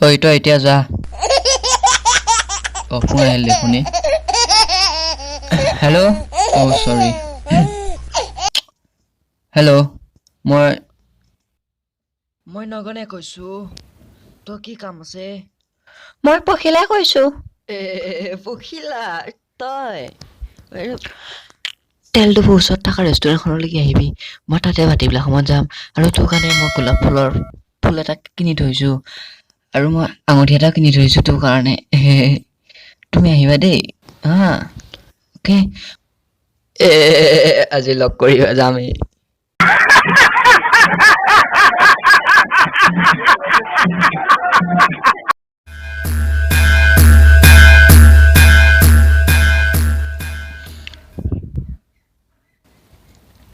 ঐ তই এতিয়া যা ফোন আহিলে শুনি হেল্ল' চৰি হেল্ল' মই নগনে কৈছো তই কি কাম আছে মই পখিলাই কৈছো পখিলা তই তেলটো ওচৰত থকা ৰেষ্টুৰেণ্টখনলৈকে আহিবি মই তাতে ভাতিবেলা সময়ত যাম আৰু তোৰ কাৰণে মই গোলাপ ফুল এটা কিনি থৈছো আৰু মই আঙুঠি এটা কিনি থৈছো তোৰ কাৰণে তুমি আহিবা দেই হা অকে আজি লগ কৰিবা যামেই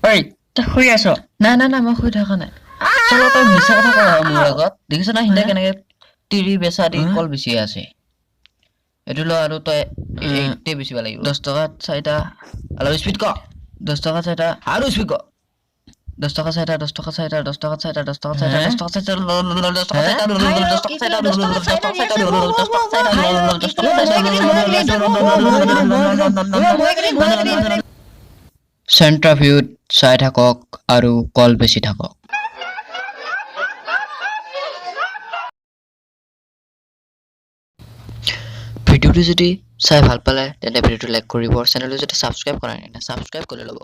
ঐ তই শুই আছ না মই শুই থকা নাই চল তই মিছা কথা কওঁ মোৰ আগত দেখিছ না সিহঁতে কেনেকে তিৰি বেচা দি কল বেচি আছে এইটো ল আৰু তই এইটোৱে বেচিব লাগিব 10 টকাত চাৰিটা অলপ স্পীড ক 10 টকাত চাৰিটা আৰু স্পীড ক 10 টকা চাৰিটা 10 টকা চাৰিটা 10 টকা চাৰিটা 10 টকা চাৰিটা 10 টকা চাৰিটা 10 টকা চাৰিটা 10 টকা চাৰিটা 10 টকা চাৰিটা চেণ্টাৰ ভিউত চাই থাকক আৰু কল বেচি থাকক ভিডিঅ'টো যদি চাই ভাল পালে তেন্তে ভিডিঅ'টো লাইক কৰিব আৰু চেনেলটো যদি ছাবস্ক্ৰাইব কৰা নাই তেন্তে ছাবস্ক্ৰাইব কৰি ল'ব